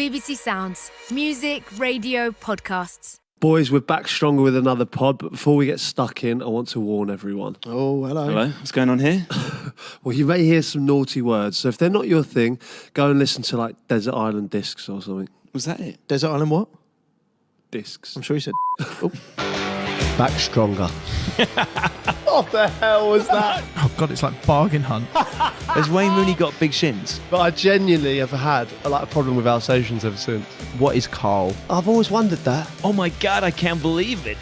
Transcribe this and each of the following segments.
BBC Sounds. Music, radio, podcasts. Boys, we're back stronger with another pod, but before we get stuck in, I want to warn everyone. Oh, hello. Hello, what's going on here? Well, you may hear some naughty words, so if they're not your thing, go and listen to like Desert Island Discs or something. Was that it? Desert Island what? Discs. I'm sure you said oh. Back stronger. What the hell was that? Oh, God, it's like bargain hunt. Has Wayne Rooney got big shins? But I genuinely have had a problem with Alsatians ever since. What is Carl? I've always wondered that. Oh my God, I can't believe it.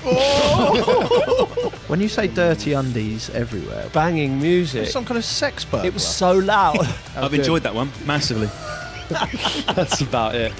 When you say dirty undies everywhere, Banging music. some kind of sex burglar. It was so loud. I've enjoyed that one massively. That's about it.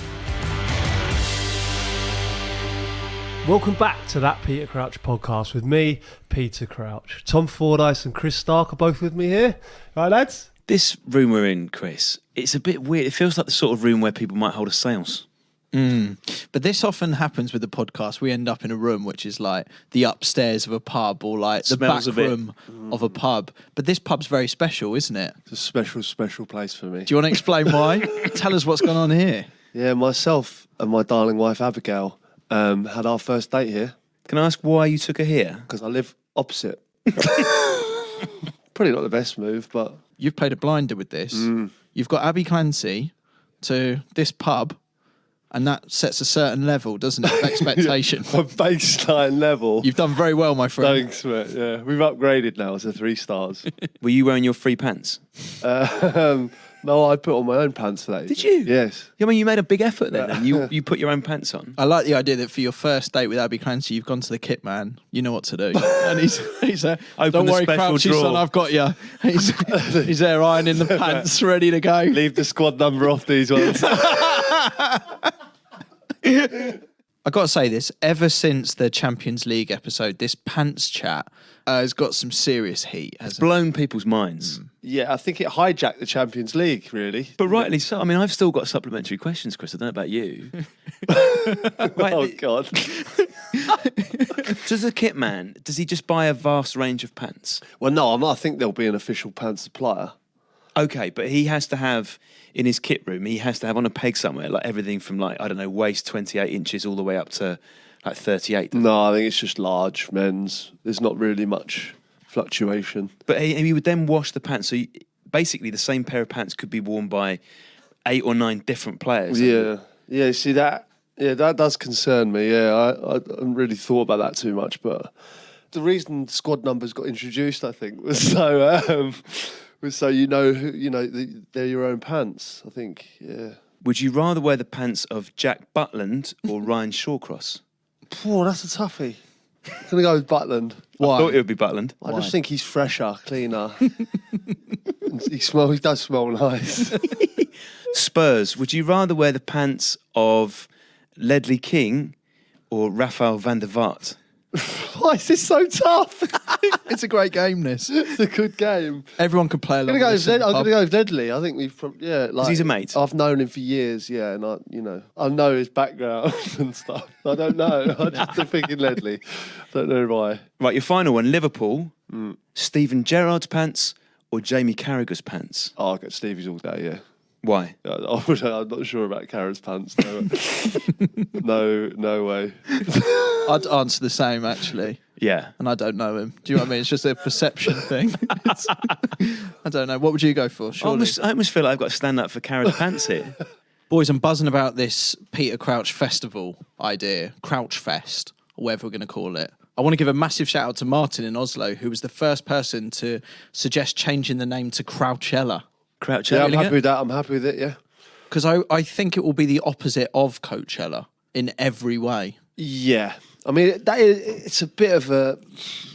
Welcome back to That Peter Crouch podcast with me, Peter Crouch. Tom Fordyce and Chris Stark are both with me here. Right, lads? This room we're in, Chris, it's a bit weird. It feels like the sort of room where people might hold a seance. But this often happens with the podcast. We end up in a room which is like the upstairs of a pub or like the Smells back room of a pub. But this pub's very special, isn't it? It's a special, special place for me. Do you want to explain why? Tell us what's going on here. Yeah, myself and my darling wife Abigail had our first date here. Can I ask why you took her here? Because I live opposite. Probably not the best move, but... You've played a blinder with this. You've got Abby Clancy to this pub, and that sets a certain level, doesn't it, of expectation? A baseline level. You've done very well, my friend. Thanks, mate. Yeah, we've upgraded now to 3 stars. Were you wearing your free pants? No, I put on my own pants for that. Did you? Yes. I mean, you made a big effort then. And you put your own pants on. I like the idea that for your first date with Abby Clancy, you've gone to the kit man. You know what to do. And he's there. Open Don't the worry, special Crouchy, drawer. son, I've got you. He's there ironing the pants, ready to go. Leave the squad number off these ones. I got to say this, ever since the Champions League episode, this pants chat has got some serious heat, hasn't it? Blown people's minds. Yeah, I think it hijacked the Champions League, really. But rightly so. I mean, I've still got supplementary questions, Chris. I don't know about you. Oh, God. Does the kit man, does he just buy a vast range of pants? Well, no, I think there'll be an official pants supplier. Okay, but he has to have, in his kit room, he has to have on a peg somewhere, like everything from like, I don't know, waist 28 inches all the way up to like 38. No, I think it's just large men's. There's not really much fluctuation. But he would then wash the pants. So basically the same pair of pants could be worn by 8 or 9 different players. Yeah. Yeah, see that? Yeah, that does concern me. Yeah, I haven't really thought about that too much. But the reason squad numbers got introduced, I think, was so you know they're your own pants. I think, yeah. Would you rather wear the pants of Jack Butland or Ryan Shawcross? Oh, that's a toughie. I'm going to go with Butland. Why? I thought it would be Butland. I just think he's fresher, cleaner. He does smell nice. Spurs, would you rather wear the pants of Ledley King or Rafael van der Vaart? Why is this so tough? It's a great game, this. It's a good game. Everyone can play along. I'm going to go with Ledley. I think we've probably, yeah. Like, he's a mate. I've known him for years, yeah, and I know his background and stuff. I don't know. I'm just thinking Ledley. Don't know why. Right, your final one, Liverpool, Steven Gerrard's pants or Jamie Carragher's pants? Oh, I'll get Stevie's all day, yeah. Why? I'm not sure about Carragher's pants. No way. I'd answer the same, actually. Yeah. And I don't know him. Do you know what I mean? It's just a perception thing. I don't know. What would you go for, surely? I almost feel like I've got to stand up for Carragher's pants here. Boys, I'm buzzing about this Peter Crouch Festival idea, Crouch Fest, or whatever we're going to call it. I want to give a massive shout out to Martin in Oslo, who was the first person to suggest changing the name to Crouchella. Crouchella. Yeah, I'm happy with that. I'm happy with it, yeah. Because I think it will be the opposite of Coachella in every way. Yeah. I mean, it's a bit of a...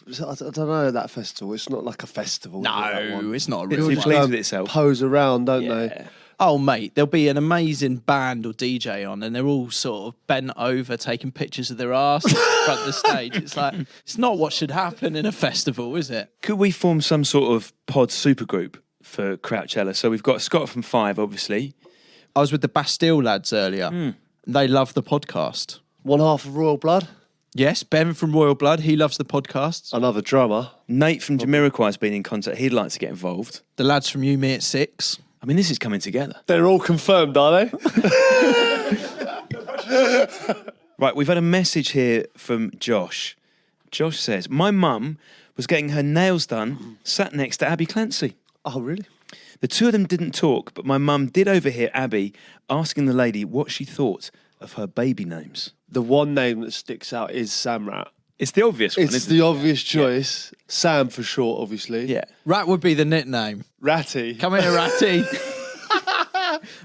I don't know, that festival. It's not like a festival. No, it's not a real It's one. pleased with itself. Pose around, don't they? Oh, mate, there'll be an amazing band or DJ on and they're all sort of bent over taking pictures of their arse in front of the stage. It's like, it's not what should happen in a festival, is it? Could we form some sort of pod supergroup for Crouchella? So we've got Scott from 5, obviously. I was with the Bastille lads earlier. They love the podcast. One half of Royal Blood. Yes, Ben from Royal Blood, he loves the podcast. Another drummer. Nate from Jamiroquai has been in contact. He'd like to get involved. The lads from You Me at 6. I mean, this is coming together. They're all confirmed, are they? Right, we've had a message here from Josh. Josh says, my mum was getting her nails done sat next to Abby Clancy. Oh, really? The two of them didn't talk, but my mum did overhear Abby asking the lady what she thought of her baby names. The one name that sticks out is Sam Rat. It's the obvious one, It's isn't the it? obvious choice. Sam for short, obviously. Yeah. Rat would be the nickname. Ratty. Come here, Ratty.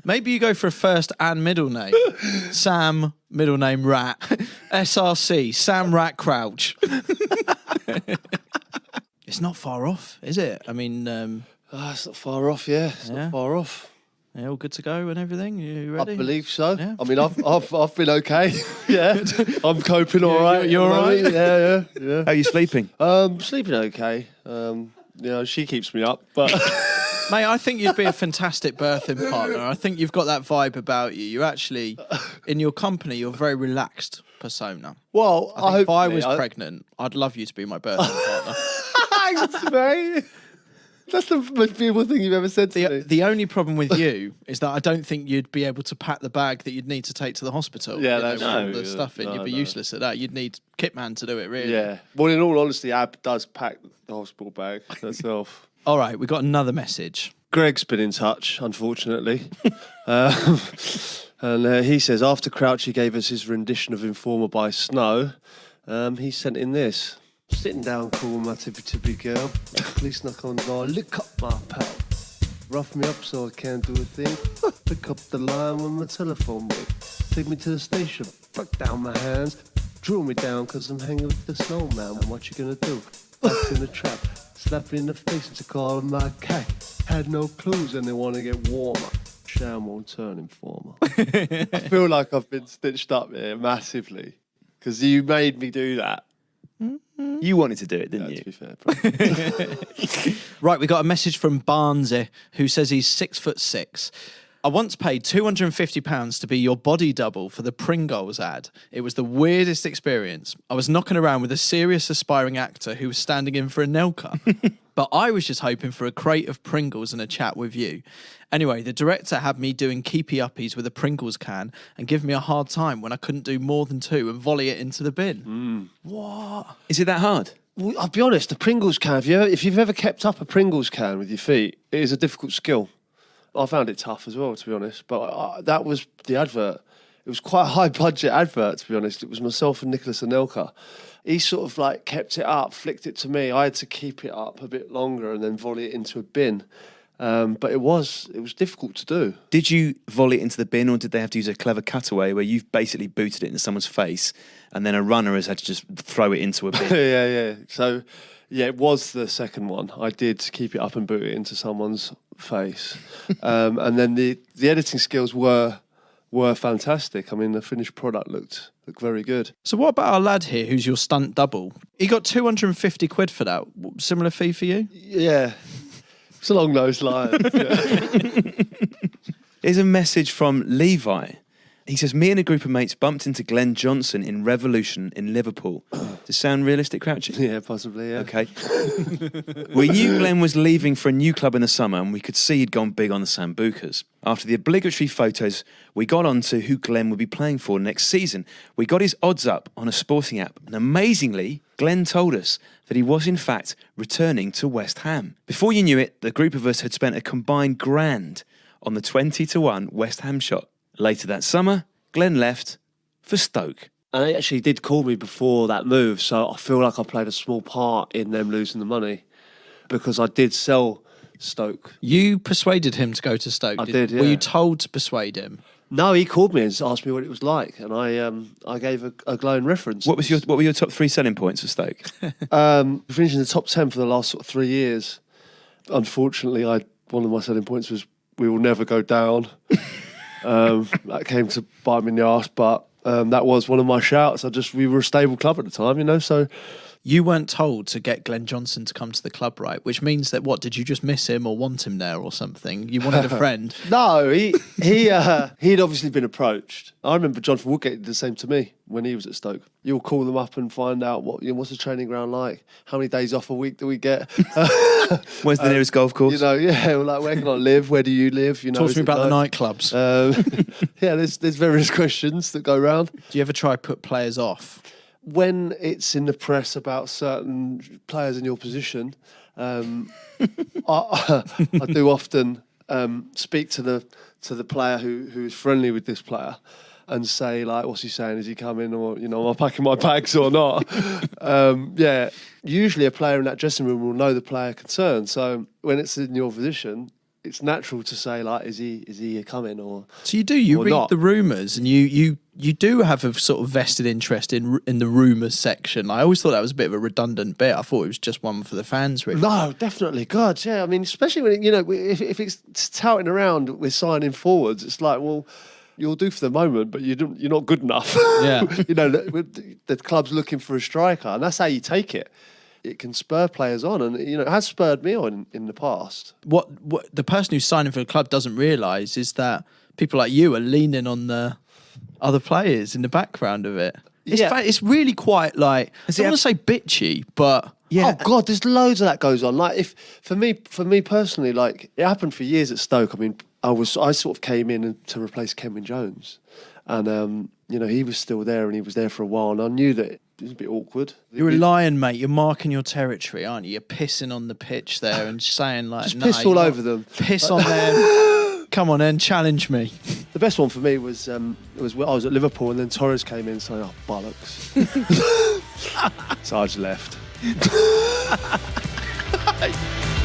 Maybe you go for a first and middle name. Sam, middle name Rat. SRC, Sam Rat Crouch. It's not far off, is it? I mean, It's not far off, yeah. It's not far off. yeah, all good to go and everything. You ready? I believe so. Yeah. I mean, I've been okay. Yeah, I'm coping all right. you're all right? Yeah. How are you sleeping? Sleeping okay. She keeps me up, but Mate, I think you'd be a fantastic birthing partner. I think you've got that vibe about you. You're actually, in your company, you're a very relaxed persona. well, I think if I was hopefully, pregnant, I'd love you to be my birthing partner. Thanks, mate. That's the most beautiful thing you've ever said to me. The only problem with you is that I don't think you'd be able to pack the bag that you'd need to take to the hospital. Yeah, you know, that's with all true, the yeah. stuff in. No, You'd be no. useless at that. You'd need Kitman to do it, really. Yeah. Well, in all honesty, Ab does pack the hospital bag herself. All right, we got another message. Greg's been in touch, unfortunately. And he says, after Crouchy gave us his rendition of Informer by Snow, he sent in this. Sitting down, cool, my tippy girl. Police knock on the door, lick up my pal. Rough me up so I can't do a thing. Pick up the line when my telephone ring. Take me to the station, back down my hands. Drew me down cause I'm hanging with the snowman. And what you gonna do? Back in the trap. Slap me in the face to call him my cat. Had no clues and they want to get warmer. Sham won't turn informer. I feel like I've been stitched up here massively because you made me do that. You wanted to do it, didn't To you? be fair, probably. Right, we got a message from Barnesy who says he's 6'6". I once paid £250 to be your body double for the Pringles ad. It was the weirdest experience. I was knocking around with a serious aspiring actor who was standing in for a nail cut. But I was just hoping for a crate of Pringles and a chat with you. Anyway, the director had me doing keepy uppies with a Pringles can and give me a hard time when I couldn't do more than two and volley it into the bin. What? Is it that hard? Well, I'll be honest, the Pringles can, if you've ever kept up a Pringles can with your feet, it is a difficult skill. I found it tough as well, to be honest. But that was the advert. It was quite a high-budget advert, to be honest. It was myself and Nicholas Anelka. He sort of like kept it up, flicked it to me. I had to keep it up a bit longer and then volley it into a bin. But it was difficult to do. Did you volley it into the bin, or did they have to use a clever cutaway where you've basically booted it into someone's face and then a runner has had to just throw it into a bin? Yeah. So, yeah, it was the second one. I did keep it up and boot it into someone's face. And then the editing skills were fantastic. I mean, the finished product looked very good. So what about our lad here who's your stunt double? He got 250 quid for that. Similar fee for you? Yeah. It's along those lines. Yeah. Here's a message from Levi. He says, me and a group of mates bumped into Glenn Johnson in Revolution in Liverpool. Does it sound realistic, Crouchy? Yeah, possibly, yeah. Okay. We knew Glenn was leaving for a new club in the summer and we could see he'd gone big on the Sambucas. After the obligatory photos, we got on to who Glenn would be playing for next season. We got his odds up on a sporting app and amazingly, Glenn told us that he was in fact returning to West Ham. Before you knew it, the group of us had spent a combined £1,000 on the 20-1 West Ham shot. Later that summer, Glenn left for Stoke. And they actually did call me before that move, so I feel like I played a small part in them losing the money because I did sell Stoke. You persuaded him to go to Stoke. I did, yeah. Were you told to persuade him? No, he called me and asked me what it was like, and I gave a glowing reference. What were your top 3 selling points for Stoke? Finishing the top 10 for the last 3 years. Unfortunately, one of my selling points was we will never go down. That came to bite me in the arse, but that was one of my shouts. We were a stable club at the time, so You weren't told to get Glenn Johnson to come to the club, right? Which means that did you just miss him or want him there or something? You wanted a friend. No, he'd obviously been approached. I remember Jonathan Woodgate did the same to me when he was at Stoke. You'll call them up and find out what's the training ground like, how many days off a week do we get, Where's the nearest golf course? Like where can I live? Where do you live? Talk to me about the nightclubs. There's various questions that go round. Do you ever try put players off? When it's in the press about certain players in your position, I do often speak to the player who is friendly with this player and say, like, what's he saying? Is he coming? Or, am I packing my bags or not? Usually a player in that dressing room will know the player concerned. So when it's in your position, it's natural to say, like, is he coming or? So you read not? The rumours, and you do have a sort of vested interest in the rumours section. I always thought that was a bit of a redundant bit. I thought it was just one for the fans, really. No, definitely, God, yeah. I mean, especially when if it's touting around with signing forwards, it's like, well, you'll do for the moment, but you're not good enough. Yeah, the club's looking for a striker, and that's how you take it. It can spur players on, and it has spurred me on in the past. What the person who's signing for the club doesn't realise is that people like you are leaning on the other players in the background of it. It's really quite like, I don't want to say bitchy, but yeah. Oh God, there's loads of that goes on. Like for me personally, like it happened for years at Stoke. I mean, I sort of came in to replace Kenwyne Jones, and he was still there, and he was there for a while, and I knew that it was a bit awkward. You're a lion, mate. You're marking your territory, aren't you? You're pissing on the pitch there and saying like, just piss all over them. Piss on them. Come on, then challenge me. The best one for me was when I was at Liverpool, and then Torres came in saying, "Oh bollocks," so I just left.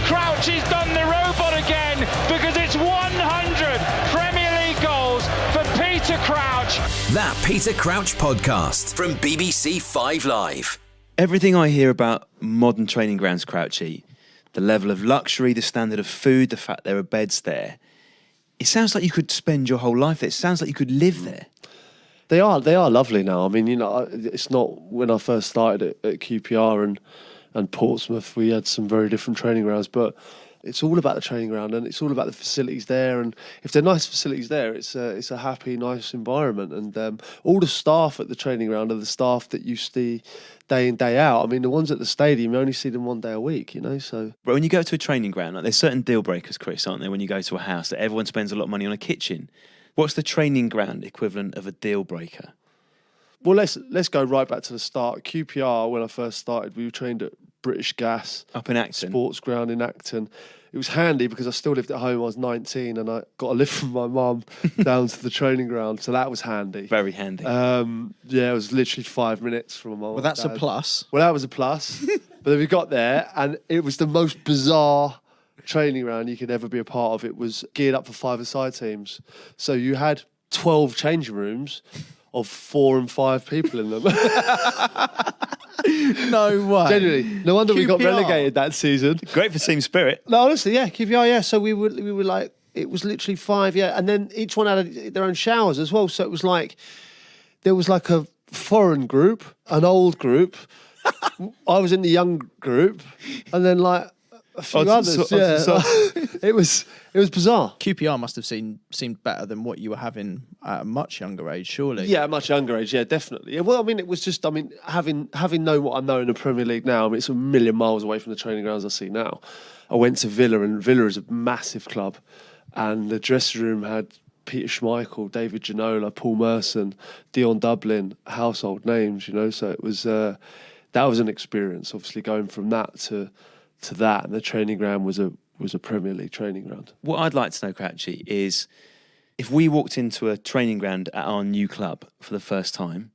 Crouchy's done the robot again because it's 100 Premier League goals for Peter Crouch. That Peter Crouch podcast from BBC 5 Live. Everything I hear about modern training grounds, Crouchy, the level of luxury, the standard of food, the fact there are beds there, it sounds like you could spend your whole life there. It sounds like you could live there. They are lovely now. I mean, it's not when I first started at QPR and Portsmouth, we had some very different training grounds, but it's all about the training ground, and it's all about the facilities there. And if they're nice facilities there, it's a happy, nice environment. And all the staff at the training ground are the staff that you see day in, day out. I mean, the ones at the stadium, you only see them one day a week, so. But when you go to a training ground, like, there's certain deal breakers, Chris, aren't there, when you go to a house, that everyone spends a lot of money on a kitchen. What's the training ground equivalent of a deal breaker? Well, let's go right back to the start. QPR, when I first started, we were trained at British Gas. Up in Acton. Sports ground in Acton. It was handy because I still lived at home. I was 19 and I got a lift from my mum down to the training ground. So that was handy. Very handy. It was literally 5 minutes from my mum. Well, that's a plus. Well, that was a plus. But then we got there and it was the most bizarre training ground you could ever be a part of. It was geared up for 5-a-side teams. So you had 12 changing rooms of 4 and 5 people in them. No way. Genuinely. No wonder we got QPR. relegated that season. Great for team spirit. No, honestly, yeah, QPR, yeah. So we were like, it was literally 5, yeah. And then each one had their own showers as well. So it was like, there was like a foreign group, an old group. I was in the young group. And then like a few others. It was bizarre. QPR must have seemed better than what you were having at a much younger age, surely. Yeah, at a much younger age, yeah, definitely. Yeah, well, I mean, it was just, having known what I know in the Premier League now, it's a million miles away from the training grounds I see now. I went to Villa, and Villa is a massive club, and the dressing room had Peter Schmeichel, David Ginola, Paul Merson, Dion Dublin, household names, so it was, that was an experience, obviously, going from that to that, and the training ground was a Premier League training ground. What I'd like to know, Crouchy, is if we walked into a training ground at our new club for the first time,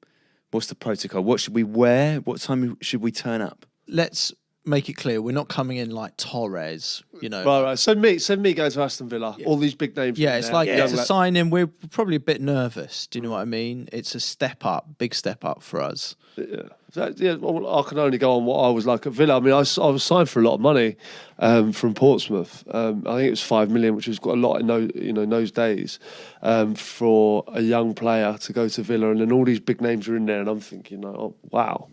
what's the protocol? What should we wear? What time should we turn up? Let's make it clear, we're not coming in like Torres, Right. Send me going to Aston Villa. Yeah. All these big names. Yeah, it's like it's a sign in. We're probably a bit nervous. Do you know what I mean? It's a step up, big step up for us. Yeah. I can only go on what I was like at Villa. I mean, I was signed for a lot of money from Portsmouth. I think it was 5 million, which was quite a lot in those days for a young player to go to Villa, and then all these big names are in there, and I'm thinking, oh wow.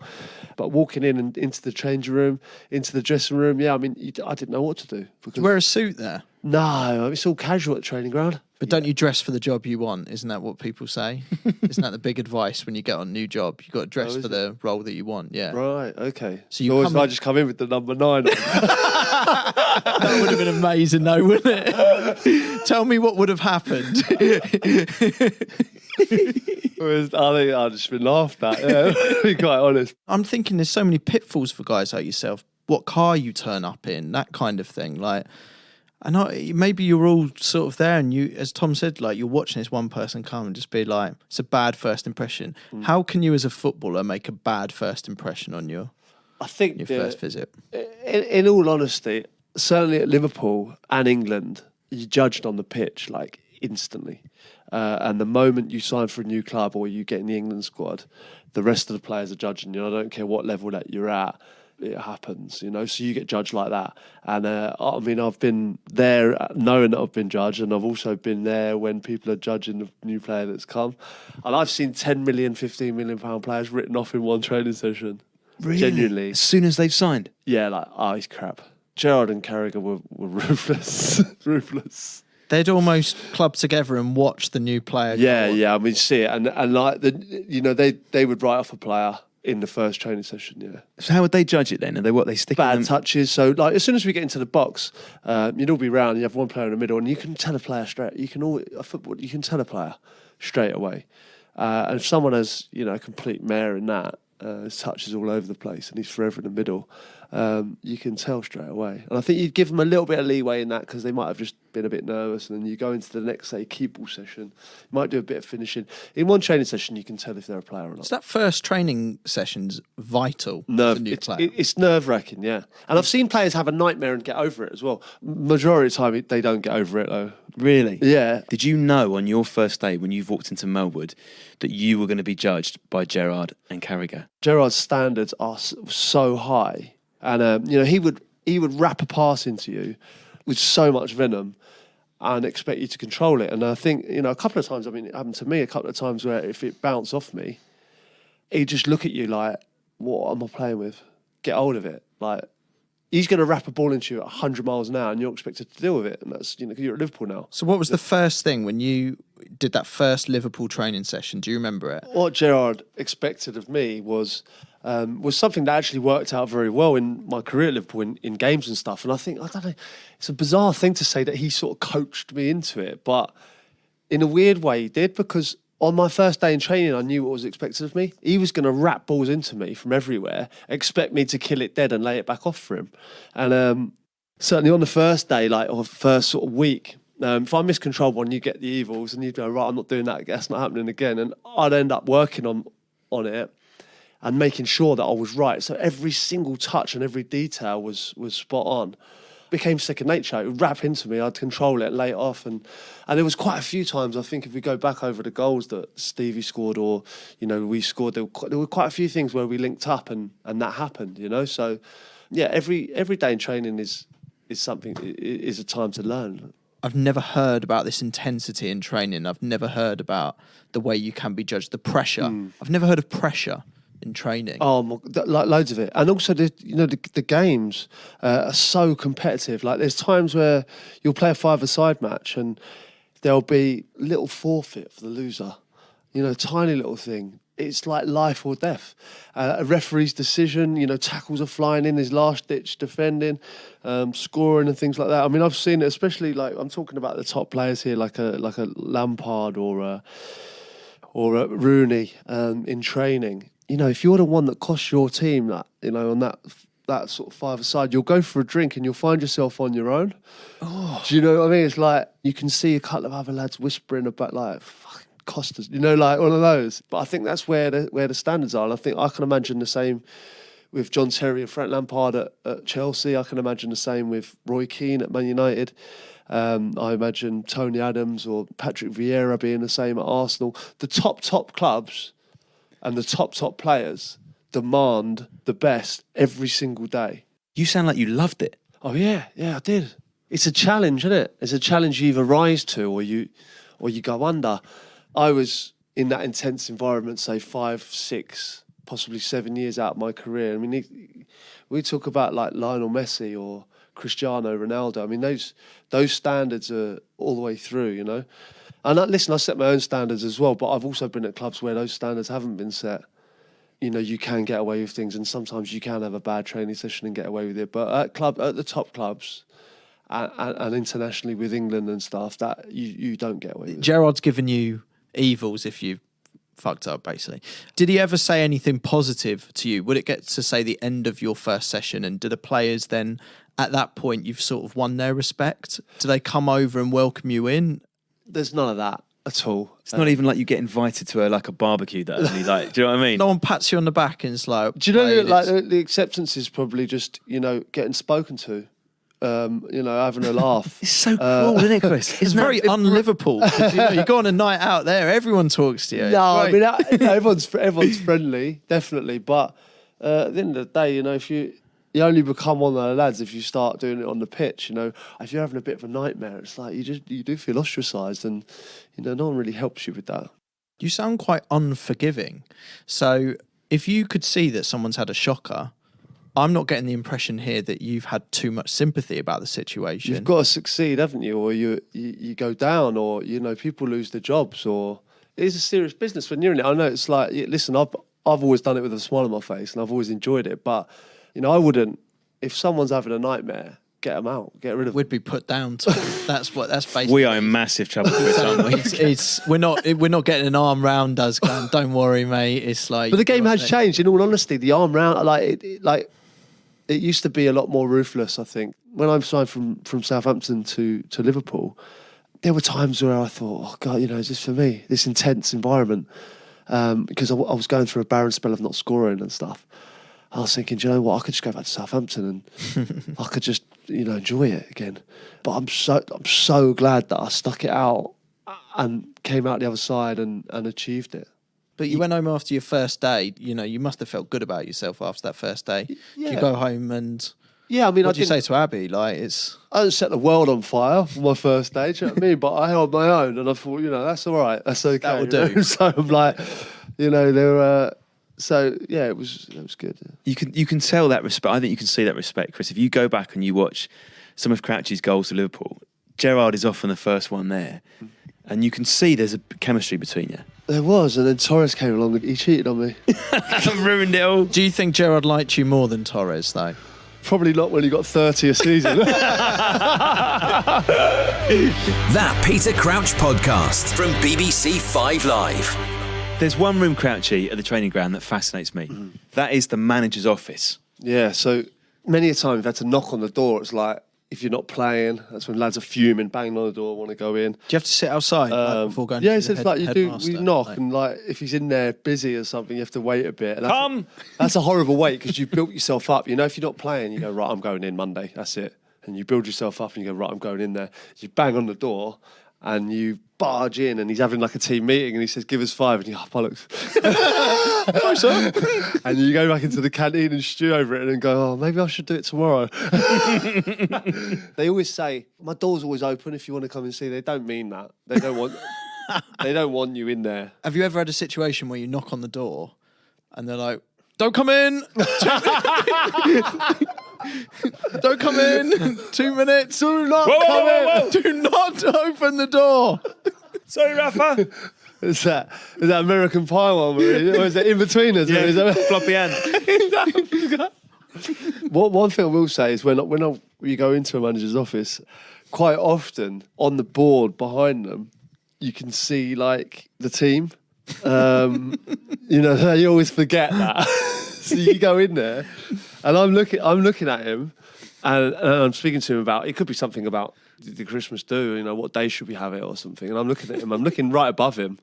But walking in and into the changing room, into the dressing room, I mean, I didn't know what to do. Do you wear a suit there? No, it's all casual at the training ground. But don't you dress for the job you want? Isn't that what people say? Isn't that the big advice when you get on a new job? You've got to dress for the role that you want, yeah. Right, okay. So I just come in with the number 9 That would have been amazing though, wouldn't it? Tell me what would have happened. I think I'd just been laughed at, to be quite honest. I'm thinking there's so many pitfalls for guys like yourself. What car you turn up in, that kind of thing. Like, maybe you're all sort of there, and you, as Tom said, like you're watching this one person come and just be like, it's a bad first impression. How can you, as a footballer, make a bad first impression on your first visit? In all honesty, certainly at Liverpool and England, you judged on the pitch like instantly. And the moment you sign for a new club or you get in the England squad, the rest of the players are judging you. I don't care what level that you're at. It happens, so you get judged like that. And I mean, I've been there knowing that I've been judged, and I've also been there when people are judging the new player that's come. And I've seen 10 million, 15 million pound players written off in one training session. Really? Genuinely. As soon as they've signed? Yeah, like, he's crap. Gerrard and Carragher were ruthless. Ruthless. They'd almost club together and watch the new player. Yeah, I mean, see it. And like, they would write off a player in the first training session, yeah. So how would they judge it then? Are they stick bad them? touches? So like as soon as we get into the box, you'd all be round. You have one player in the middle, and you can tell a player straight. You can tell a player straight away. And if someone has a complete mare in that, his touch is all over the place, and he's forever in the middle. You can tell straight away. And I think you'd give them a little bit of leeway in that because they might have just been a bit nervous, and then you go into the next, say, keep ball session. You might do a bit of finishing. In one training session, you can tell if they're a player or not. So that first training session's vital for the new player. It's nerve-wracking, yeah. And I've seen players have a nightmare and get over it as well. Majority of the time, they don't get over it, though. Really? Yeah. Did you know on your first day when you've walked into Melwood that you were going to be judged by Gerrard and Carragher? Gerrard's standards are so high. And he would wrap a pass into you with so much venom and expect you to control it. And I think a couple of times, it happened to me a couple of times where if it bounced off me, he'd just look at you like, "What am I playing with? Get hold of it!" Like he's going to wrap a ball into you at 100 miles an hour, and you're expected to deal with it. And that's you're at Liverpool now. So what was the first thing when you did that first Liverpool training session? Do you remember it? What Gerrard expected of me was something that actually worked out very well in my career at Liverpool in games and stuff. And I don't know, it's a bizarre thing to say that he sort of coached me into it, but in a weird way he did, because on my first day in training, I knew what was expected of me. He was going to wrap balls into me from everywhere, expect me to kill it dead and lay it back off for him. And certainly on the first day, or first sort of week, if I miscontrol one, you get the evils and you go, right, I'm not doing that, that's not happening again. And I'd end up working on it and making sure that I was right. So every single touch and every detail was spot on. It became second nature. It would wrap into me, I'd control it, lay it off. And there was quite a few times, I think, if we go back over the goals that Stevie scored or, we scored, there were quite a few things where we linked up and that happened, So, yeah, every day in training is a time to learn. I've never heard about this intensity in training. I've never heard about the way you can be judged, the pressure. I've never heard of pressure in training. Oh, loads of it. And also, the games are so competitive. Like, there's times where you'll play a five-a-side match and there'll be little forfeit for the loser. Tiny little thing. It's like life or death. A referee's decision, tackles are flying in, his last-ditch defending, scoring and things like that. I mean, I've seen it, especially, I'm talking about the top players here, like a Lampard or a Rooney in training. If you're the one that costs your team that, on that sort of five-a-side, you'll go for a drink and you'll find yourself on your own. Oh. Do you know what I mean? It's like you can see a couple of other lads whispering about fucking cost us, like one of those. But I think that's where the standards are. And I think I can imagine the same with John Terry and Frank Lampard at Chelsea. I can imagine the same with Roy Keane at Man United. I imagine Tony Adams or Patrick Vieira being the same at Arsenal. The top clubs and the top players, demand the best every single day. You sound like you loved it. Oh yeah, I did. It's a challenge, isn't it? It's a challenge you either rise to or you go under. I was in that intense environment, say 5, 6, possibly 7 years out of my career. I mean, we talk about like Lionel Messi or Cristiano Ronaldo. I mean, those standards are all the way through, you know. And listen, I set my own standards as well, but I've also been at clubs where those standards haven't been set. You know, you can get away with things, and sometimes you can have a bad training session and get away with it. But at the top clubs, and internationally with England and stuff, that you don't get away with it. Gerrard's given you evils if you fucked up, basically. Did he ever say anything positive to you? Would it get to, say, the end of your first session, and do the players then, at that point, you've sort of won their respect? Do they come over and welcome you in? There's none of that at all. It's not even like you get invited to a barbecue that early. Like, do you know what I mean? No one pats you on the back and it's like... Do you know, like, the acceptance is probably just, you know, getting spoken to. You know, having a laugh. It's so cool, isn't it, Chris? It's very un-Liverpool. You go on a night out there, everyone talks to you. No, Right. I mean, everyone's friendly, definitely. But at the end of the day, you know, if you only become one of the lads if you start doing it on the pitch. You know, if you're having a bit of a nightmare, it's like you do feel ostracised, and you know, no one really helps you with that. You sound quite unforgiving. So if you could see that someone's had a shocker, I'm not getting the impression here that you've had too much sympathy about the situation. You've got to succeed, haven't you? Or you go down, or, you know, people lose their jobs, or it's a serious business when you're in it. I know it's like, listen, I've always done it with a smile on my face, and I've always enjoyed it. But, you know, I wouldn't, if someone's having a nightmare, get them out, get rid of them. We'd be put down to that's basically. We are in massive trouble with this, aren't we? We're not getting an arm round us, going, don't worry, mate. It's like. But the game has changed. In all honesty, the arm round, it used to be a lot more ruthless, I think. When I signed from Southampton to Liverpool, there were times where I thought, oh, God, you know, is this for me? This intense environment. Because I was going through a barren spell of not scoring and stuff. I was thinking, do you know what? I could just go back to Southampton and I could just, you know, enjoy it again. But I'm so glad that I stuck it out and came out the other side and achieved it. But you went home after your first day. You know, you must have felt good about yourself after that first day. Yeah. You go home and yeah, I mean, what did you say to Abby? Like, it's I didn't set the world on fire for my first day. Do you know what I mean? But I held my own, and I thought, you know, that's all right. That's okay. That will do. do. So I'm like, you know, there were. So yeah, it was good. You can tell that respect. I think you can see that respect, Chris. If you go back and you watch some of Crouchy's goals to Liverpool, Gerrard is often the first one there, and you can see there's a chemistry between you. There was, and then Torres came along and he cheated on me. Ruined it all. Do you think Gerrard liked you more than Torres, though? Probably not when he got 30 a season. That Peter Crouch podcast from BBC 5 Live. There's one room, Crouchy, at the training ground that fascinates me. Mm-hmm. That is the manager's office. Yeah, so many a time we've had to knock on the door. It's like, if you're not playing, that's when lads are fuming, banging on the door, want to go in. Do you have to sit outside before going? Yeah, to so it's the like you do. headmaster? We knock, and like if he's in there busy or something, you have to wait a bit. And Come. That's a horrible wait because you've built yourself up. You know, if you're not playing, you go, right, I'm going in Monday. That's it. And you build yourself up, and you go, right, I'm going in there. You bang on the door, and you barge in, and he's having like a team meeting, and he says, "Give us 5," and you go, bollocks. No, sir. And you go back into the canteen and stew over it and go, oh, maybe I should do it tomorrow. They always say, my door's always open if you want to come and see. They don't mean that. They don't want you in there. Have you ever had a situation where you knock on the door and they're like, don't come in. Don't come in. 2 minutes. Do not come in. Do not open the door. Sorry, Rafa. Is that American Pie one? Or is it In-Betweeners? Yeah, Is that floppy hand. One thing I will say is when you go into a manager's office, quite often on the board behind them, you can see like the team. You know, you always forget that. So you go in there, and I'm looking at him, and I'm speaking to him about, it could be something about the Christmas do, you know, what day should we have it or something. And I'm looking at him, I'm looking right above him,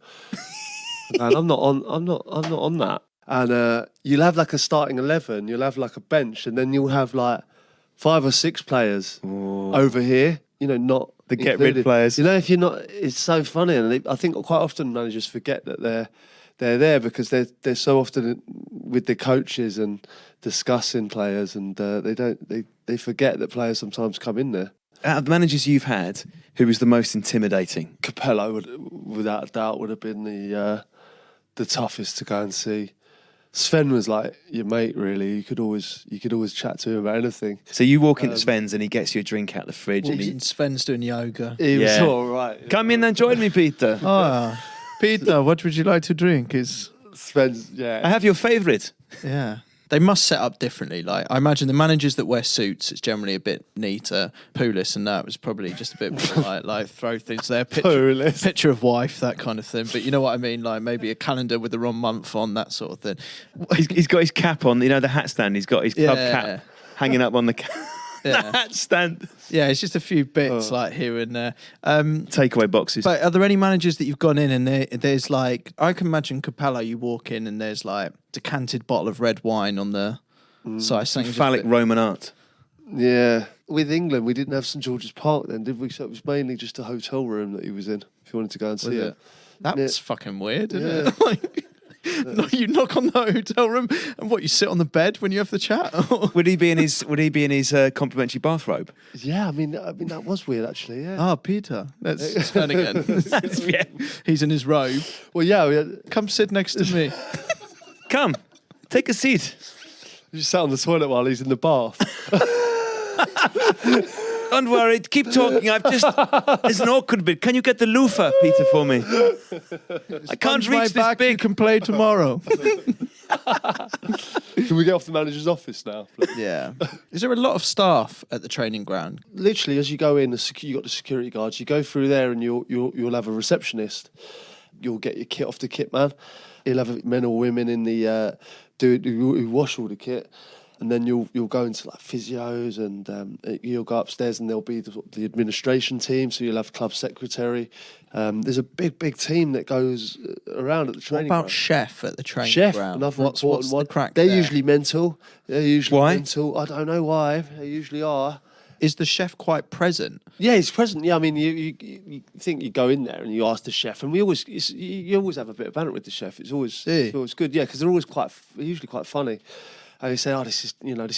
and I'm not on that. And you'll have like a starting 11, you'll have like a bench, and then you'll have like 5 or 6 players over here. You know, not the get included. rid players. You know, if you're not, it's so funny, and I think quite often managers forget that they're there because they're so often with the coaches and discussing players, and they forget that players sometimes come in there. Out of the managers you've had, who was the most intimidating? Capello, without a doubt, would have been the toughest to go and see. Sven was like your mate, really. You could always chat to him about anything. So you walk into Sven's and he gets you a drink out the fridge. And Sven's doing yoga. He was all right. Come in and join me, Peter. Peter, what would you like to drink? Sven's, yeah. I have your favourite. Yeah. They must set up differently. Like, I imagine the managers that wear suits, it's generally a bit neater. Pulis and that was probably just a bit more like throw things there. Picture of wife, that kind of thing. But you know what I mean? Like maybe a calendar with the wrong month on, that sort of thing. He's got his cap on, the hat stand. He's got his club cap hanging up on the hat stand. Yeah, it's just a few bits like here and there. Takeaway boxes. But are there any managers that you've gone in and there's like, I can imagine Capello, you walk in and there's like decanted bottle of red wine on the side. Phallic Roman art. Yeah. With England, we didn't have St George's Park then, did we? So it was mainly just a hotel room that he was in, if you wanted to go and see it. That's fucking weird, isn't it? Like, no, you knock on the hotel room and what, you sit on the bed when you have the chat? Would he be in his complimentary bathrobe? Yeah, I mean that was weird actually. Yeah. Peter, that's Sven again. He's in his robe. Well, yeah. Come sit next to me. Come, take a seat. You just sat on the toilet while he's in the bath. Don't worry, keep talking. It's an awkward bit. Can you get the loofah, Peter, for me? I can't reach this big. You can play tomorrow. Can we get off the manager's office now? Yeah. Is there a lot of staff at the training ground? Literally, as you go in, you got the security guards. You go through there, and you'll have a receptionist. You'll get your kit off the kit man. You'll have men or women in the who wash all the kit. And then you'll go into like physios, and you'll go upstairs, and there'll be the administration team. So you'll have club secretary. There's a big team that goes around at the training. What about ground. chef at the training Chef, ground? another What's important one. the crack They're there? usually mental. Why? Mental. I don't know why. They usually are. Is the chef quite present? Yeah, he's present. Yeah, I mean, you think you go in there and you ask the chef, and you always have a bit of banter with the chef. It's always good. Yeah, because they're always usually quite funny. And you say, this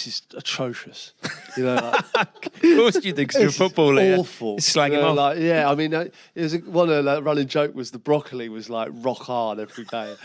is atrocious. Like, Of course you do, because you're a footballer. Awful. Slag him off. Like, yeah, I mean, one of the running joke was the broccoli was like rock hard every day.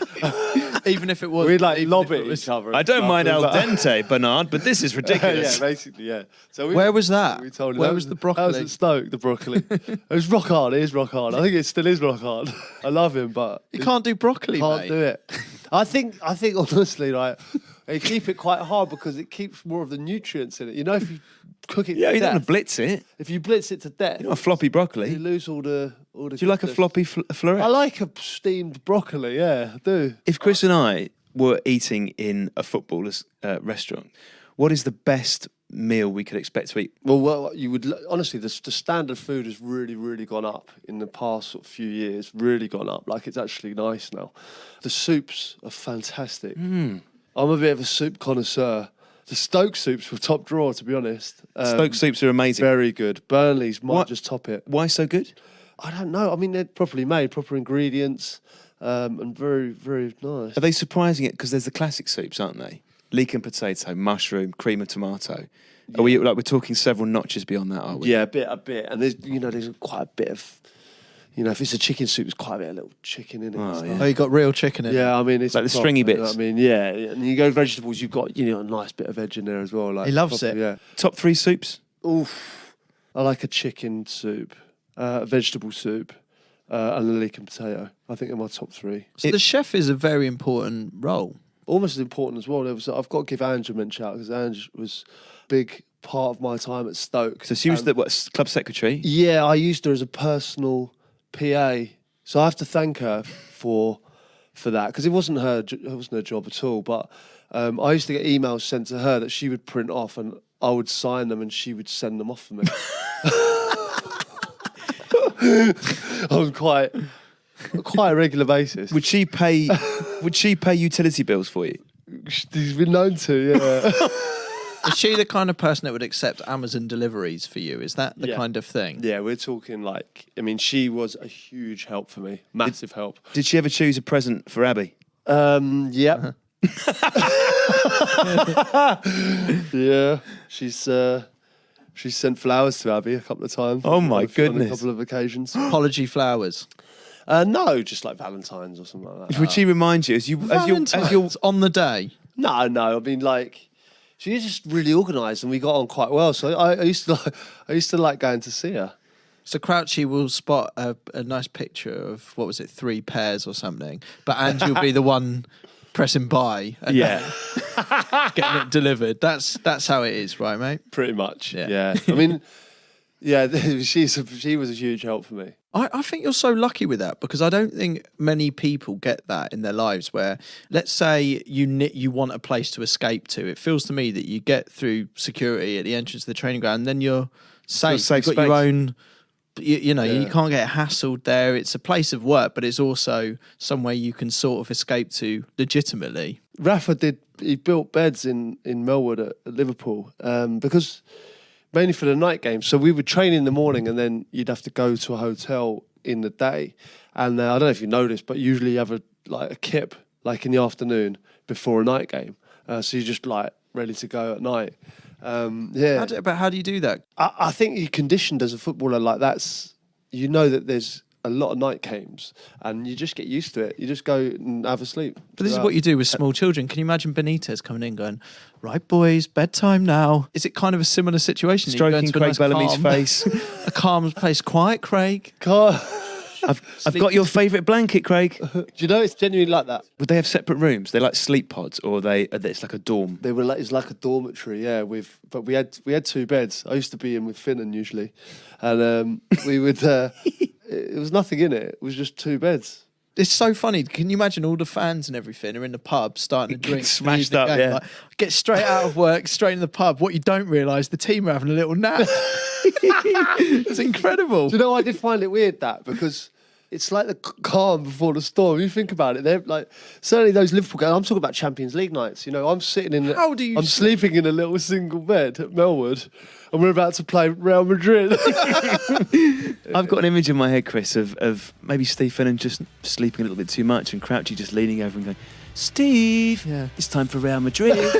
Even if it was... We'd like lob it at each other. I don't mind al dente, Bernard, but this is ridiculous. Yeah, basically, yeah. So where was that? We told him Where was the broccoli? That was at Stoke, the broccoli. It was rock hard. It is rock hard. I think it still is rock hard. I love him, but... You can't do broccoli, Can't mate. do it. I think honestly, like... They keep it quite hard because it keeps more of the nutrients in it. You know, if you cook it to Yeah, you don't death, want to blitz it. if you blitz it to death, You know a floppy broccoli. you lose all the Do you like a goodness. floppy florette? I like a steamed broccoli, yeah, I do. If Chris and I were eating in a footballer's restaurant, what is the best meal we could expect to eat? Well, you would honestly, the standard food has really, really gone up in the past sort of few years. Really gone up. Like, it's actually nice now. The soups are fantastic. I'm a bit of a soup connoisseur. The Stoke soups were top drawer, to be honest. Stoke soups are amazing. Very good. Burnley's might What? just top it. Why so good? I don't know. I mean, they're properly made, proper ingredients, and very, very nice. Are they surprising it? Because there's the classic soups, aren't they? Leek and potato, mushroom, cream of tomato. Are we we're talking several notches beyond that, are we? Yeah, a bit. And there's quite a bit of, if it's a chicken soup, there's quite a bit of little chicken in it. and stuff. Oh, you got real chicken in it? Yeah, I mean, it's Like the proper, stringy you know bits. what I mean, yeah. And you go vegetables, you've got, a nice bit of veg in there as well. Like, He loves proper, it. Yeah. Top 3 soups? Oof. I like a chicken soup, a vegetable soup, and a leek and potato. I think they're my top 3. So the chef is a very important role. Almost as important as well. I've got to give Ange a mention out because Ange was a big part of my time at Stoke. So she was the club secretary? Yeah, I used her as a personal PA. So I have to thank her for that because it wasn't her job at all. But I used to get emails sent to her that she would print off, and I would sign them, and she would send them off for me. On quite a regular basis. Would she pay utility bills for you? She's been known to, yeah. Is she the kind of person that would accept Amazon deliveries for you? Is that the Yeah. kind of thing? Yeah, we're talking she was a huge help for me. Massive help. Did she ever choose a present for Abby? Yeah. Yeah, she's sent flowers to Abby a couple of times. Oh my on goodness. a couple of occasions. Apology flowers. No, just like Valentine's or something like that. Would she remind you as you're On the day. No. I mean, like, she's just really organised, and we got on quite well. So I used to like going to see her. So Crouchy will spot a nice picture of, 3 pairs or something, but Angie will be the one pressing buy and getting it delivered. That's how it is, right, mate? Pretty much. Yeah. Yeah. I mean, yeah, she was a huge help for me. I think you're so lucky with that, because I don't think many people get that in their lives where, let's say you want a place to escape to. It feels to me that you get through security at the entrance of the training ground and then you're safe. safe You've got your space. own... You can't get hassled there. It's a place of work, but it's also somewhere you can sort of escape to legitimately. Rafa he built beds in Melwood at Liverpool because mainly for the night games. So we would train in the morning and then you'd have to go to a hotel in the day. And I don't know if you know this, but usually you have a kip like in the afternoon before a night game. So you're just like ready to go at night. But how do you do that? I think you're conditioned as a footballer like that's, you know that there's a lot of night games and you just get used to it. You just go and have a sleep. But this is what you do with small children. Can you imagine Benitez coming in going, right, boys, bedtime now? Is it kind of a similar situation? You go Stroking into a Craig nice Bellamy's calm- face. A calm place. Quiet, Craig. I've got your favourite blanket, Craig. Do you know it's genuinely like that? Would they have separate rooms? They're like sleep pods, or it's like a dorm? They were it's like a dormitory, yeah. But we had 2 beds. I used to be in with Finnan usually, and we would. It was nothing in it. It was just 2 beds. It's so funny. Can you imagine all the fans and everything are in the pub starting to drink, Smashed the up, game, yeah. like, get straight out of work, straight in the pub. What you don't realise, the team are having a little nap. It's incredible. Do you know, I did find it weird that because it's like the calm before the storm. You think about it, they're like certainly those Liverpool games. I'm talking about Champions League nights. You know, I'm sitting in. I'm sleeping in a little single bed at Melwood, and we're about to play Real Madrid. I've got an image in my head, Chris, of maybe Stephen just sleeping a little bit too much, and Crouchy just leaning over and going, "Steve, it's time for Real Madrid." Crouch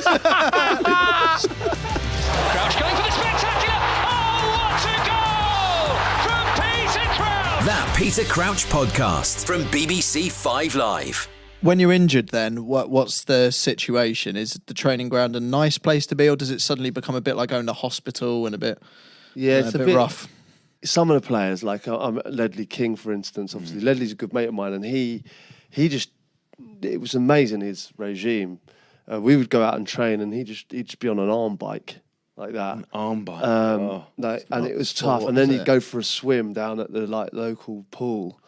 going for the spectacular. Oh, what a goal from Peter Crouch! That Peter Crouch podcast from BBC 5 Live. When you're injured, then what's the situation? Is the training ground a nice place to be, or does it suddenly become a bit like going to hospital and a bit? Yeah, it's a bit rough. Some of the players, like Ledley King, for instance, obviously Ledley's a good mate of mine, and he just, it was amazing, his regime. We would go out and train, and he'd just be on an arm bike like that. An arm bike. And it was tough. And then he'd go for a swim down at the local pool.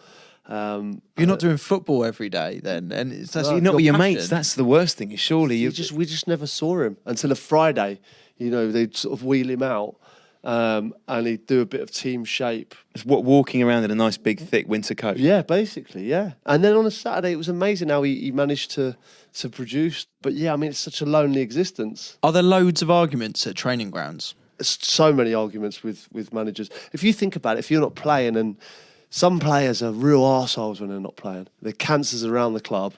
You're not doing football every day, then, and You're not with your mates. That's the worst thing. Surely we just never saw him until a Friday. You know, they'd sort of wheel him out. And he'd do a bit of team shape. It's walking around in a nice big thick winter coat. Yeah, basically, yeah. And then on a Saturday, it was amazing how he managed to produce. But yeah, I mean, it's such a lonely existence. Are there loads of arguments at training grounds? There's so many arguments with managers. If you think about it, if you're not playing, and some players are real arseholes when they're not playing. They're cancers around the club.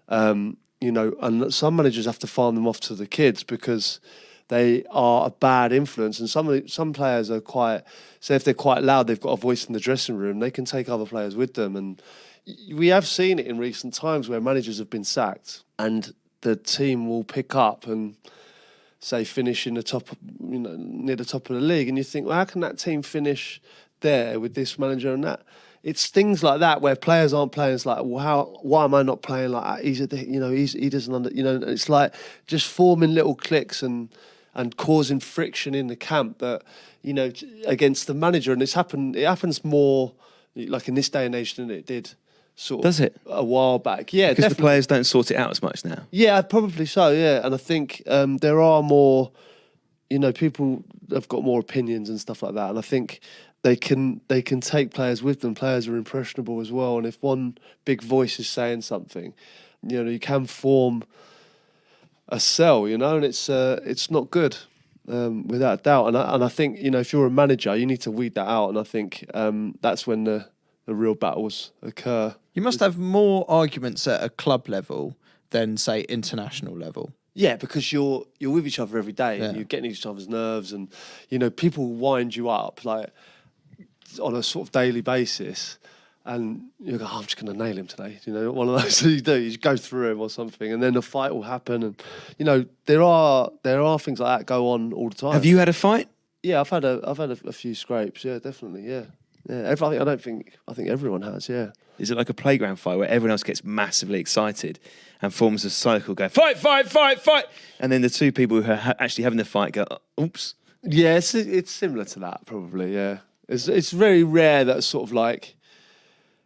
You know, and some managers have to farm them off to the kids because they are a bad influence, and some players are quite. So if they're quite loud, they've got a voice in the dressing room. They can take other players with them, and we have seen it in recent times where managers have been sacked, and the team will pick up and say finish in the top, you know, near the top of the league, and you think, well, how can that team finish there with this manager and that? It's things like that where players aren't playing. It's like, well, why am I not playing like that? He doesn't it's like just forming little cliques and causing friction in the camp that, you know, against the manager. And it happens more like in this day and age than it did sort of Does it? a while back. Yeah, because definitely. the players don't sort it out as much now. Yeah, probably so, yeah. And I think there are more, you know, people have got more opinions and stuff like that. And I think they can take players with them. Players are impressionable as well. And if one big voice is saying something, you know, you can form a cell, you know, and it's not good, without a doubt. And I think, you know, if you're a manager, you need to weed that out. And I think that's when the real battles occur. You must have more arguments at a club level than, say, international level? Yeah, because you're with each other every day, and Yeah. you're getting each other's nerves, and people wind you up like on a sort of daily basis, and you go, I'm just going to nail him today. One of those you do. You just go through him or something, and then a fight will happen, and there are things like that go on all the time. Have you had a fight? Yeah, I've had a few scrapes. Yeah, definitely. Yeah. I think everyone has. Yeah. Is it like a playground fight where everyone else gets massively excited and forms a cycle, go fight, fight, fight, fight, and then the two people who are actually having the fight go, oops? Yeah, it's similar to that probably. Yeah, it's very rare that sort of like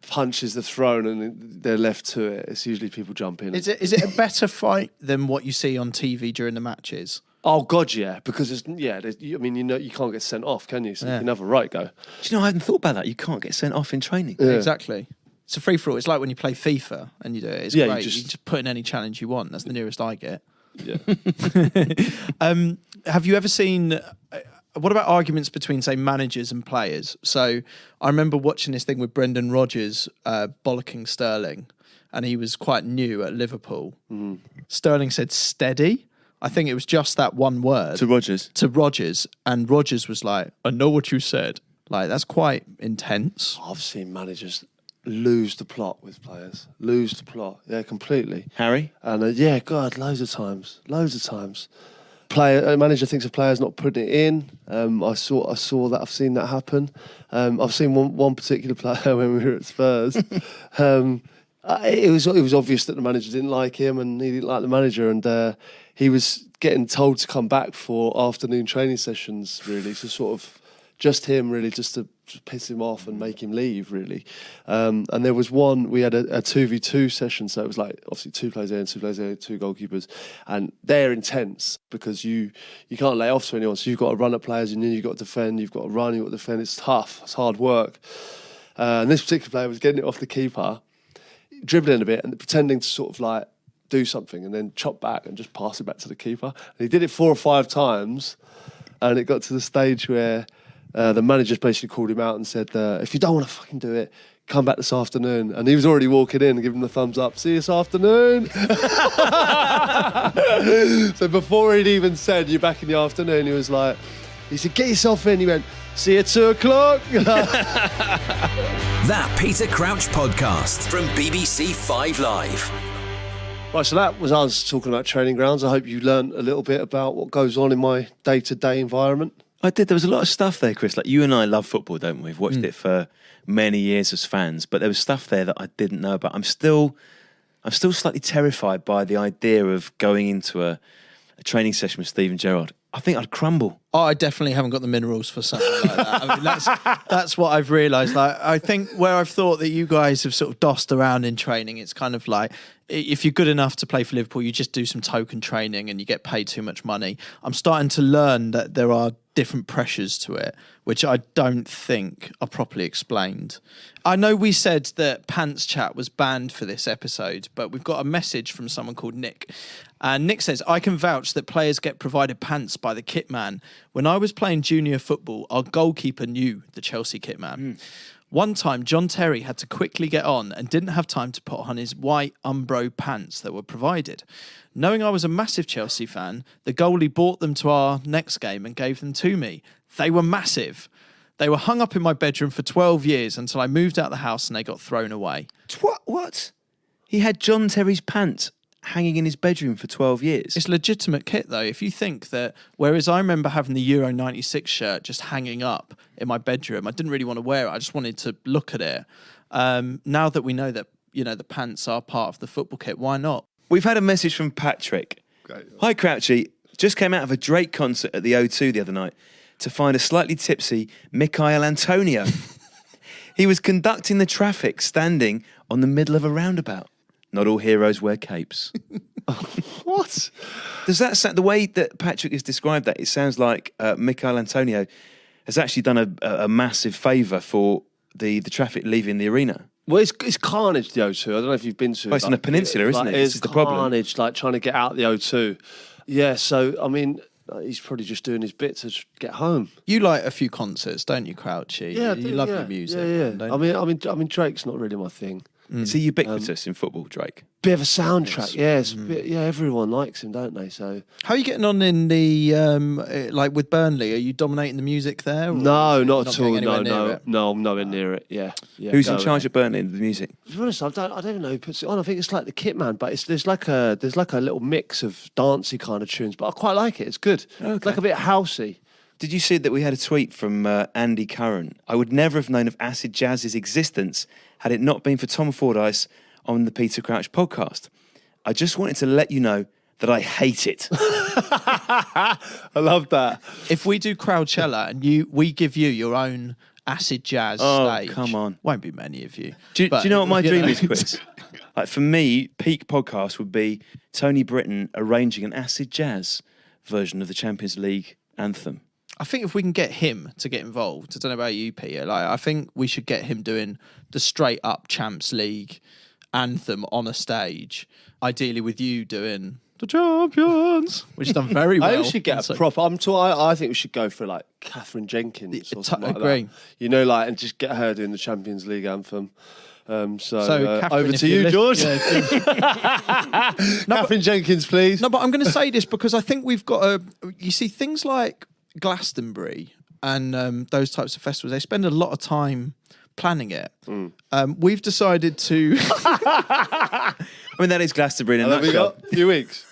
punches are thrown and they're left to it. It's usually people jump in. Is it a better fight than what you see on TV during the matches? Oh God, yeah, because you can't get sent off, can you? So you can have a right go. Do I hadn't thought about that. You can't get sent off in training. Yeah. Exactly. It's a free for all. It's like when you play FIFA and you do it. It's great. You just put in any challenge you want. That's the nearest I get. Yeah. Have you ever seen? What about arguments between, say, managers and players? So I remember watching this thing with Brendan Rodgers bollocking Sterling, and he was quite new at Liverpool. Mm. Sterling said steady. I think it was just that one word. To Rodgers. And Rodgers was like, I know what you said. Like, that's quite intense. I've seen managers lose the plot with players. Lose the plot. Yeah, completely. Harry? And God, loads of times. A manager thinks a player's not putting it in. I saw that. I've seen that happen. I've seen one particular player when we were at Spurs. It was obvious that the manager didn't like him and he didn't like the manager, and he was getting told to come back for afternoon training sessions, really, to sort of just to piss him off and make him leave, really. And there was one, we had a 2v2 session, so it was like obviously 2 players there and 2 players there, 2 goalkeepers, and they're intense because you can't lay off to anyone, so you've got to run at players and then you've got to defend, you've got to run, you've got to defend. It's tough, it's hard work. And this particular player was getting it off the keeper, dribbling a bit and pretending to sort of like do something and then chop back and just pass it back to the keeper. And he did it 4 or 5 times, and it got to the stage where the manager basically called him out and said, if you don't want to fucking do it, come back this afternoon. And he was already walking in and giving him the thumbs up, see you this afternoon. So before he'd even said you're back in the afternoon, he said, get yourself in. He went, see you at 2 o'clock. That Peter Crouch podcast from BBC 5 Live. Right, so that was us talking about training grounds. I hope you learned a little bit about what goes on in my day-to-day environment. I did. There was a lot of stuff there, Chris. Like, you and I love football, don't we? We've watched it for many years as fans, but there was stuff there that I didn't know about. I'm still slightly terrified by the idea of going into a training session with Steven Gerrard. I think I'd crumble. Oh, I definitely haven't got the minerals for something like that. I mean, that's what I've realised. Like, I think where I've thought that you guys have sort of dossed around in training, it's kind of like, if you're good enough to play for Liverpool, you just do some token training and you get paid too much money. I'm starting to learn that there are different pressures to it, which I don't think are properly explained. I know we said that Pants Chat was banned for this episode, but we've got a message from someone called Nick. And Nick says, I can vouch that players get provided pants by the kit man. When I was playing junior football, our goalkeeper knew the Chelsea kit man. One time, John Terry had to quickly get on and didn't have time to put on his white Umbro pants that were provided. Knowing I was a massive Chelsea fan, the goalie bought them to our next game and gave them to me. They were massive. They were hung up in my bedroom for 12 years until I moved out the house and they got thrown away. What? He had John Terry's pants hanging in his bedroom for 12 years. It's legitimate kit, though. If you think that, whereas I remember having the Euro 96 shirt just hanging up in my bedroom, I didn't really want to wear it. I just wanted to look at it. Now that we know that, the pants are part of the football kit, why not? We've had a message from Patrick. Great. Hi, Crouchy. Just came out of a Drake concert at the O2 the other night to find a slightly tipsy Michael Antonio. He was conducting the traffic standing on the middle of a roundabout. Not all heroes wear capes. What? Does that sound, the way that Patrick has described that, it sounds like Michael Antonio has actually done a massive favour for the traffic leaving the arena. Well, it's carnage, the O2. I don't know if you've been to it. Well, it's on a peninsula, isn't it? It's This is the problem. carnage, like trying to get out the O2. Yeah, so, I mean, he's probably just doing his bit to get home. You like a few concerts, don't you, Crouchy? Yeah, you love your music. Yeah. don't I you? mean, Drake's not really my thing. Is he ubiquitous in football, Drake? Bit of a soundtrack, everyone likes him, don't they? So How are you getting on in the like with Burnley? Are you dominating the music there? Or no, not at all. going anywhere near it? No, I'm nowhere near it. Yeah. Who's in charge of Burnley in the music? To be honest, I don't even know who puts it on. I think it's like the kit man, but there's like a little mix of dancey kind of tunes. But I quite like it. It's good. It's like a bit housey. Did you see that we had a tweet from Andy Curran? I would never have known of acid jazz's existence had it not been for Tom Fordyce on the Peter Crouch podcast. I just wanted to let you know that I hate it. I love that. If we do Crowdchella and we give you your own acid jazz stage, come on. Won't be many of you. Do you know what my dream is, Chris? Like for me, peak podcast would be Tony Britton arranging an acid jazz version of the Champions League anthem. I think if we can get him to get involved, I don't know about you, Peter. Like, I think we should get him doing the straight up Champs League anthem on a stage. Ideally, with you doing the champions, which is done very well. I think we should get a proper. I think we should go for like Catherine Jenkins or something like agree. that. You know, like, and just get her doing the Champions League anthem. So Catherine, over to you, George. No, Catherine Jenkins, please. No, but I'm going to say this because I think we've got you see, things like Glastonbury and those types of festivals, they spend a lot of time planning it. We've decided to... I mean, that is Glastonbury in a nutshell. We got a few weeks.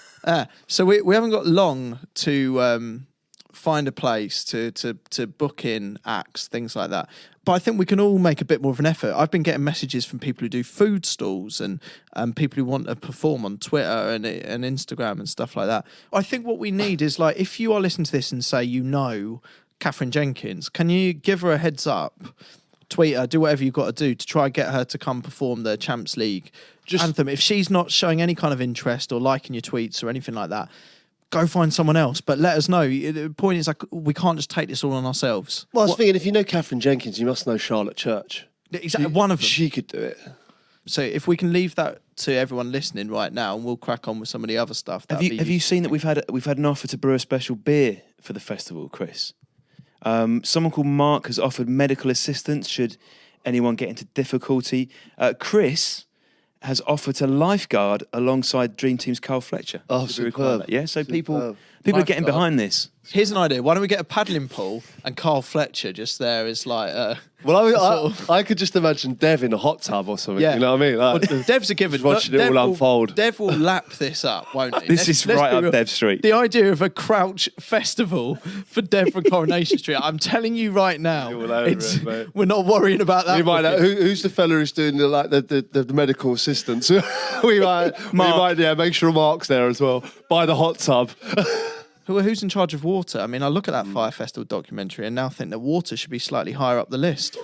So we haven't got long to find a place to book in acts, things like that. But I think we can all make a bit more of an effort. I've been getting messages from people who do food stalls and people who want to perform on Twitter and Instagram and stuff like that. I think what we need is, like, if you are listening to this and say you know Catherine Jenkins, can you give her a heads up? Tweet her, do whatever you've got to do to try and get her to come perform the Champs League anthem. If she's not showing any kind of interest or liking your tweets or anything like that, go find someone else, but let us know. The point is, like, we can't just take this all on ourselves. Well, I was thinking, if you know Catherine Jenkins, you must know Charlotte Church. Exactly, one of them. She could do it. So if we can leave that to everyone listening right now, and we'll crack on with some of the other stuff. Have you seen that we've had an offer to brew a special beer for the festival, Chris? Someone called Mark has offered medical assistance should anyone get into difficulty. Chris has offered to lifeguard alongside Dream Team's Carl Fletcher. Oh, superb. Yeah, so people are Lifeguard. getting behind this. Here's an idea. Why don't we get a paddling pool and Carl Fletcher just there is like... Well, I could just imagine Dev in a hot tub or something. Yeah. You know what I mean? Like, well, Dev's a given. watching it all unfold. Dev will lap this up, won't he? This is right up Dev Street. The idea of a Crouch festival for Dev from Coronation Street. I'm telling you right now, You're all over it, mate. We're not worrying about that. we might know, who's the fella who's doing the medical assistance? we might make sure Mark's there as well by the hot tub. Who's in charge of water? I mean, I look at that Fire Festival documentary and now think that water should be slightly higher up the list.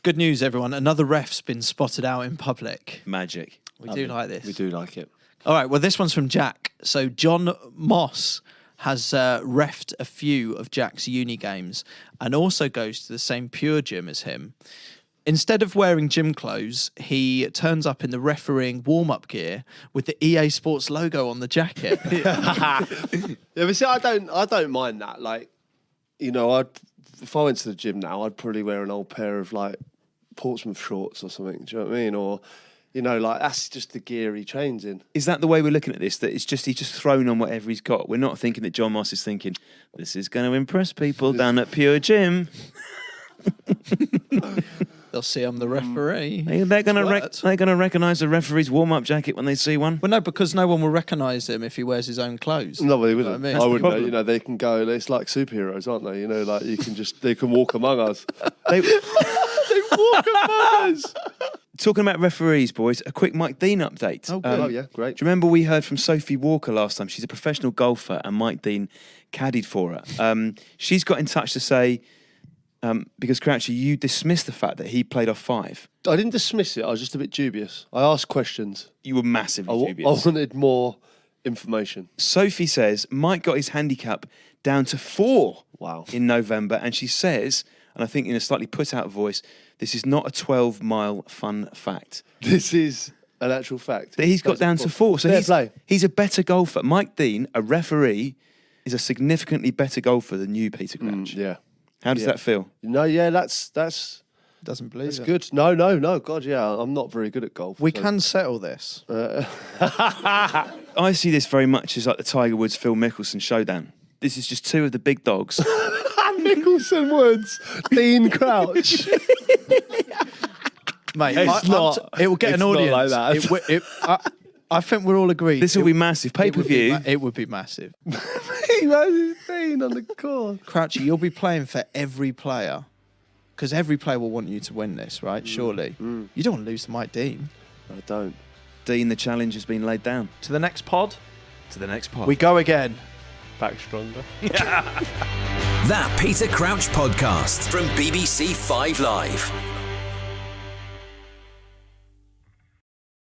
Good news, everyone. Another ref's been spotted out in public. Magic. We do like this. We do like it. All right, well, this one's from Jack. So John Moss has refed a few of Jack's uni games and also goes to the same Pure Gym as him. Instead of wearing gym clothes, he turns up in the refereeing warm-up gear with the EA Sports logo on the jacket. Yeah, but see, I don't mind that. Like, you know, if I went to the gym now, I'd probably wear an old pair of like Portsmouth shorts or something. Do you know what I mean? Or, you know, like, that's just the gear he trains in. Is that the way we're looking at this? That he's just thrown on whatever he's got. We're not thinking that John Moss is thinking, this is going to impress people down at Pure Gym. They'll see I'm the referee. They're going to recognise the referee's warm-up jacket when they see one. Well, no, because no one will recognise him if he wears his own clothes. No, they wouldn't. You know I wouldn't. You know, they can go. It's like superheroes, aren't they? You know, like they can walk among us. They walk among us. Talking about referees, boys, a quick Mike Dean update. Oh, good. Oh yeah, great. Do you remember we heard from Sophie Walker last time? She's a professional golfer, and Mike Dean caddied for her. She's got in touch to say, because Crouchy, you dismissed the fact that he played off 5. I didn't dismiss it. I was just a bit dubious. I asked questions. You were massively I dubious. wanted more information. Sophie says Mike got his handicap down to 4 Wow. in November, and she says, and I think in a slightly put-out voice, this is not a 12-mile fun fact. This is an actual fact. That he's got down to 4. So Fair play. he's a better golfer. Mike Dean, a referee, is a significantly better golfer than you, Peter Crouch. Yeah. How does that feel? No, yeah, that's Doesn't believe It's it. good. No. God, yeah, I'm not very good at golf. We so- can settle this. I see this very much as like the Tiger Woods Phil Mickelson showdown. This is just two of the big dogs. Mickelson Woods, Dean Crouch. Mate, It's not. It will get It's an not audience. like that. I think we're all agreed. This will be massive. Pay-per-view. It would be massive. Dean on the course. Crouchy, you'll be playing for every player. Because every player will want you to win this, right? Surely. You don't want to lose to Mike Dean. I don't. Dean, the challenge has been laid down. To the next pod. To the next pod. We go again. Back stronger. That Peter Crouch podcast from BBC 5 Live.